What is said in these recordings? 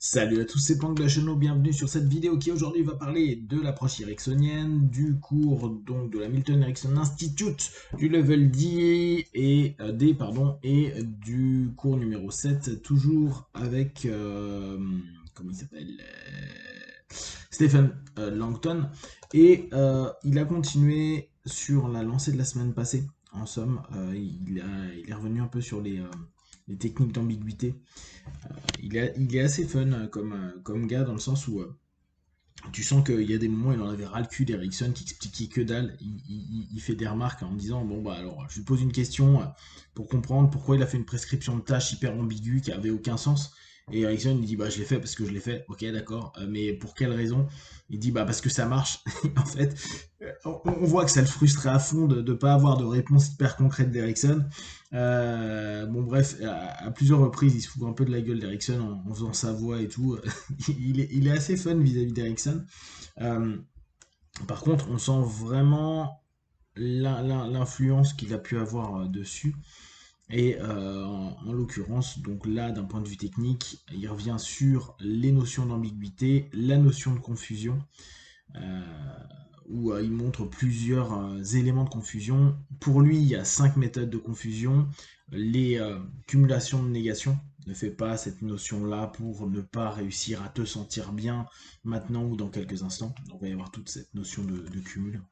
Salut à tous, c'est Planck de la Chenot, bienvenue sur cette vidéo qui aujourd'hui va parler de l'approche ericksonienne, du cours donc de la Milton Erickson Institute, du level D et du cours numéro 7, toujours avec, comment il s'appelle Stephen Langton. Et il a continué sur la lancée de la semaine passée. En somme, il est revenu un peu sur les techniques d'ambiguïté. Il est assez fun comme gars dans le sens où tu sens qu'il y a des moments où il en avait ras le cul d'Erickson qui expliquait que dalle. Il fait des remarques en disant bon bah alors je lui pose une question pour comprendre pourquoi il a fait une prescription de tâche hyper ambiguë qui avait aucun sens. Et Erickson il dit bah je l'ai fait parce que je l'ai fait. Ok d'accord, mais pour quelle raison? Il dit bah parce que ça marche. En fait, on voit que ça le frustrait à fond de ne pas avoir de réponse hyper concrète d'Erickson. Bon bref, à plusieurs reprises, il se fout un peu de la gueule d'Erickson en faisant sa voix et tout. Il est assez fun vis-à-vis d'Erickson. Euh, Par contre, on sent vraiment l'influence qu'il a pu avoir dessus. Et en l'occurrence, donc là, d'un point de vue technique, il revient sur les notions d'ambiguïté, la notion de confusion, euh, où il montre plusieurs éléments de confusion. Pour lui, il y a 5 méthodes de confusion. Les cumulations de négation. Ne fais pas cette notion-là pour ne pas réussir à te sentir bien maintenant ou dans quelques instants. Donc, il va y avoir toute cette notion de cumul.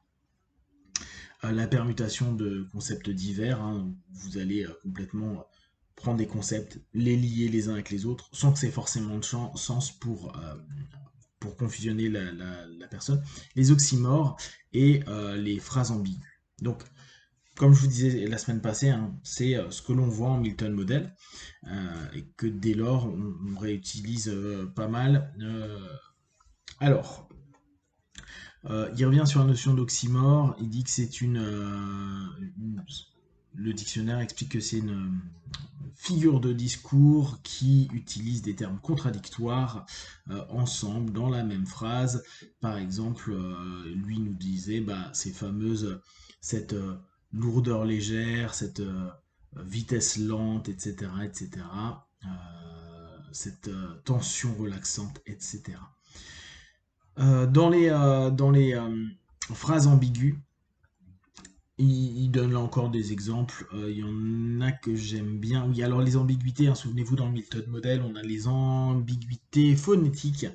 La permutation de concepts divers, hein, vous allez complètement prendre des concepts, les lier les uns avec les autres, sans que c'est forcément de sens pour confusionner la personne, les oxymores et les phrases ambiguës. Donc, comme je vous disais la semaine passée, hein, c'est ce que l'on voit en Milton Model, et que dès lors, on réutilise pas mal. Alors, il revient sur la notion d'oxymore, il dit que c'est le dictionnaire explique que c'est une figure de discours qui utilise des termes contradictoires ensemble dans la même phrase. Par exemple, lui nous disait ces fameuses, cette lourdeur légère, cette vitesse lente, etc., etc., cette tension relaxante, etc. Dans les phrases ambiguës, il donne là encore des exemples. Il y en a que j'aime bien. Oui, alors les ambiguïtés, hein, souvenez-vous, dans le Milton Model, on a les ambiguïtés phonétiques.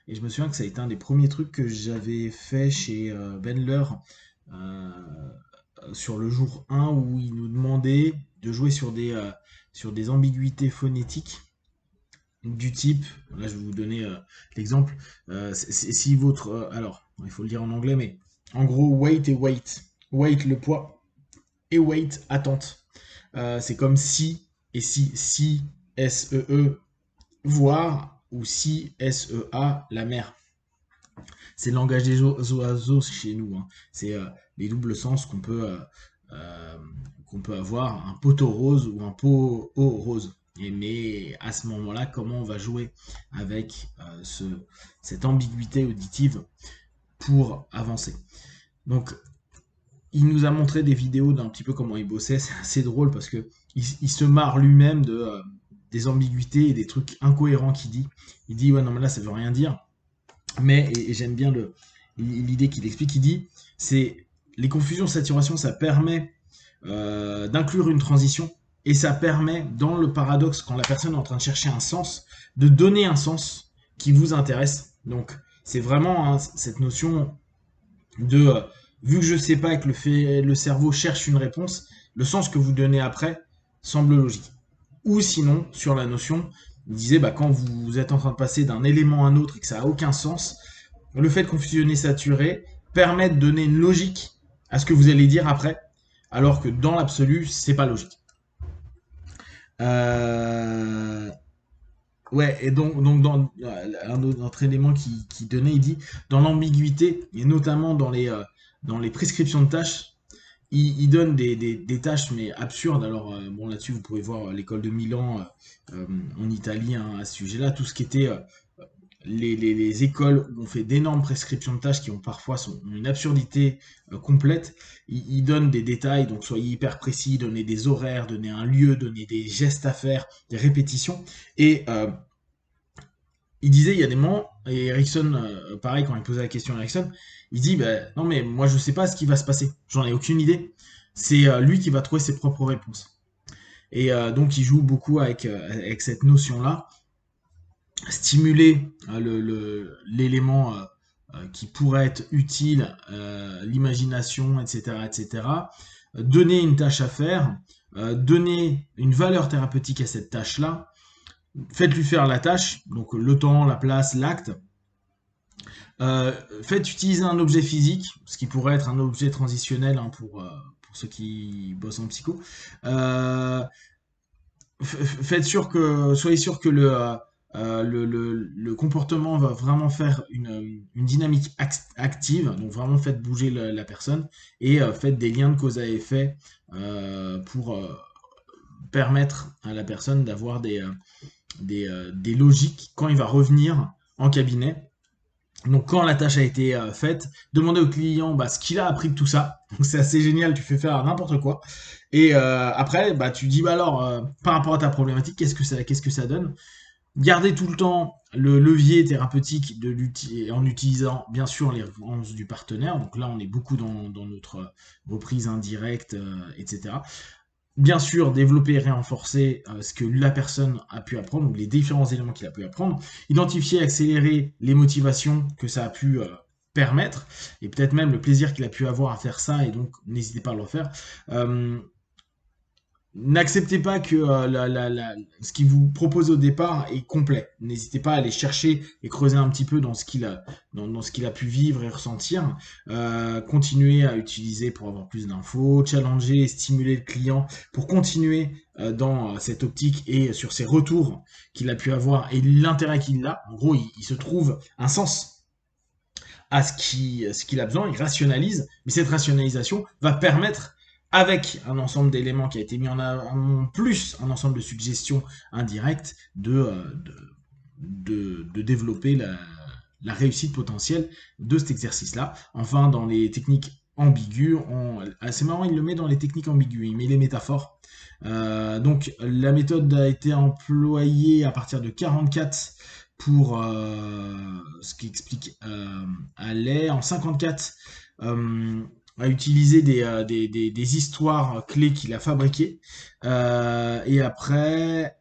Et je me souviens que ça a été un des premiers trucs que j'avais fait chez Bendler euh, sur le jour 1 où il nous demandait de jouer sur des ambiguïtés phonétiques du type, là je vais vous donner l'exemple, si votre, alors il faut le dire en anglais, mais en gros weight et weight, weight le poids et weight attente. C'est comme si S-E-E, voire, ou si S-E-A, la mer. C'est le langage des oiseaux chez nous, hein. C'est les doubles sens euh, qu'on peut avoir, un poteau rose ou un pot rose. Mais à ce moment-là, comment on va jouer avec cette ambiguïté auditive pour avancer. Donc, il nous a montré des vidéos d'un petit peu comment il bossait. C'est assez drôle parce que il se marre lui-même des ambiguïtés et des trucs incohérents qu'il dit. Il dit ouais non mais là ça veut rien dire. Mais et j'aime bien l'idée qu'il explique. Il dit c'est les confusions saturation, ça permet d'inclure une transition et ça permet dans le paradoxe quand la personne est en train de chercher un sens de donner un sens qui vous intéresse. Donc c'est vraiment hein, cette notion de vu que je sais pas et que le cerveau cherche une réponse, le sens que vous donnez après semble logique. Ou sinon, sur la notion, il disait quand vous êtes en train de passer d'un élément à un autre et que ça n'a aucun sens, le fait de confusionner saturé permet de donner une logique à ce que vous allez dire après, alors que dans l'absolu, c'est pas logique. Euh, Ouais, et donc dans un autre élément qui donnait, il dit dans l'ambiguïté, et notamment dans les prescriptions de tâches, il donne des tâches mais absurdes. Alors bon là-dessus vous pouvez voir l'école de Milan en Italie hein, à ce sujet-là, tout ce qui était les écoles où on fait d'énormes prescriptions de tâches qui ont parfois une absurdité complète. Il donne des détails, donc soyez hyper précis, donnez des horaires, donnez un lieu, donnez des gestes à faire, des répétitions, et il disait, il y a des moments, et Ericsson, pareil, quand il posait la question à Ericsson, il dit, bah, non mais moi je sais pas ce qui va se passer, j'en ai aucune idée. C'est lui qui va trouver ses propres réponses. Et donc il joue beaucoup avec cette notion-là, stimuler l'élément qui pourrait être utile, l'imagination, etc., etc., donner une tâche à faire, donner une valeur thérapeutique à cette tâche-là, faites-lui faire la tâche, donc le temps, la place, l'acte. Faites utiliser un objet physique, ce qui pourrait être un objet transitionnel hein, pour ceux qui bossent en psycho. Soyez sûr que le comportement va vraiment faire une dynamique active, donc vraiment faites bouger la personne et faites des liens de cause à effet pour permettre à la personne d'avoir des logiques quand il va revenir en cabinet. Donc quand la tâche a été faite, demandez au client ce qu'il a appris de tout ça. Donc c'est assez génial, tu fais faire n'importe quoi. Et après, tu dis alors, par rapport à ta problématique, qu'est-ce que ça donne? Gardez tout le temps le levier thérapeutique en utilisant bien sûr les références du partenaire. Donc là, on est beaucoup dans notre reprise indirecte, etc. Bien sûr, développer et renforcer ce que la personne a pu apprendre, ou les différents éléments qu'il a pu apprendre, identifier et accélérer les motivations que ça a pu permettre, et peut-être même le plaisir qu'il a pu avoir à faire ça, et donc n'hésitez pas à le refaire. N'acceptez pas que ce qu'il vous propose au départ est complet. N'hésitez pas à aller chercher et creuser un petit peu dans ce qu'il a pu vivre et ressentir. Continuez à utiliser pour avoir plus d'infos, challenger et stimuler le client pour continuer dans cette optique et sur ses retours qu'il a pu avoir et l'intérêt qu'il a. En gros, il se trouve un sens à ce qu'il a besoin, il rationalise, mais cette rationalisation va permettre avec un ensemble d'éléments qui a été mis en avant, plus un ensemble de suggestions indirectes, de développer la réussite potentielle de cet exercice-là. Enfin, dans les techniques ambiguës, c'est marrant, il le met dans les techniques ambiguës, il met les métaphores. Donc, la méthode a été employée à partir de 44 pour ce qui explique Allais. En 54, à utiliser des histoires clés qu'il a fabriquées. Et après,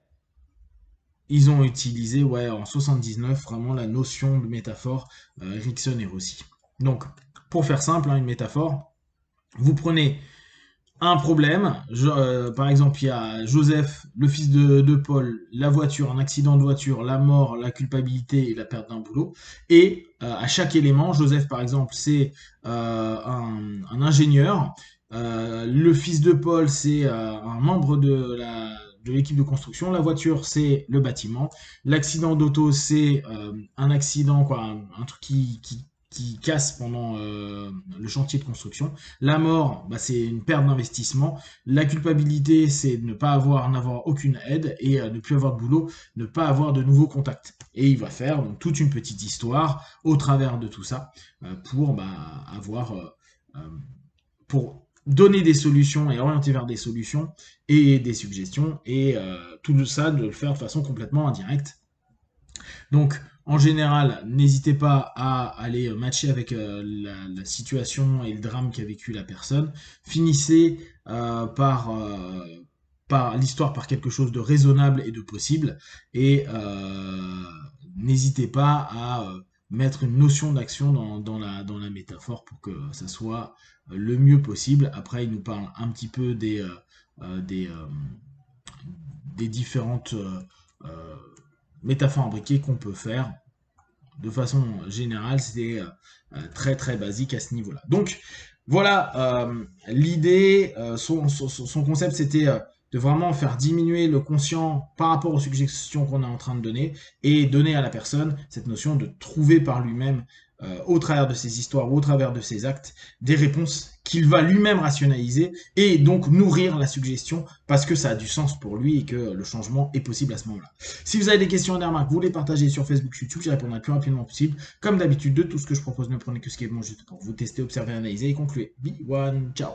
ils ont utilisé, en 79, vraiment la notion de métaphore, Ericsson et Rossi. Donc, pour faire simple, une métaphore, vous prenez un problème, par exemple, il y a Joseph, le fils de Paul, la voiture, un accident de voiture, la mort, la culpabilité et la perte d'un boulot. Et à chaque élément, Joseph, par exemple, c'est un ingénieur. Le fils de Paul, c'est un membre de l'équipe de construction. La voiture, c'est le bâtiment. L'accident d'auto, c'est un accident, un truc qui casse pendant le chantier de construction. La mort, c'est une perte d'investissement. La culpabilité, c'est de n'avoir aucune aide et ne plus avoir de boulot, ne pas avoir de nouveaux contacts. Et il va faire donc toute une petite histoire au travers de tout ça pour pour donner des solutions et orienter vers des solutions et des suggestions et tout ça de le faire de façon complètement indirecte. Donc, en général, n'hésitez pas à aller matcher avec la situation et le drame qu'a vécu la personne. Finissez par l'histoire par quelque chose de raisonnable et de possible. Et n'hésitez pas à mettre une notion d'action dans la métaphore pour que ça soit le mieux possible. Après, il nous parle un petit peu des différentes métaphores imbriquées qu'on peut faire. De façon générale, c'est très très basique à ce niveau-là. Donc voilà, l'idée, son concept, c'était de vraiment faire diminuer le conscient par rapport aux suggestions qu'on est en train de donner et donner à la personne cette notion de trouver par lui-même, au travers de ses histoires ou au travers de ses actes, des réponses qu'il va lui-même rationaliser et donc nourrir la suggestion parce que ça a du sens pour lui et que le changement est possible à ce moment-là. Si vous avez des questions et des remarques, vous les partagez sur Facebook, YouTube, j'y répondrai le plus rapidement possible. Comme d'habitude, de tout ce que je propose, ne prenez que ce qui est bon juste pour vous tester, observer, analyser et conclure. Be one, ciao.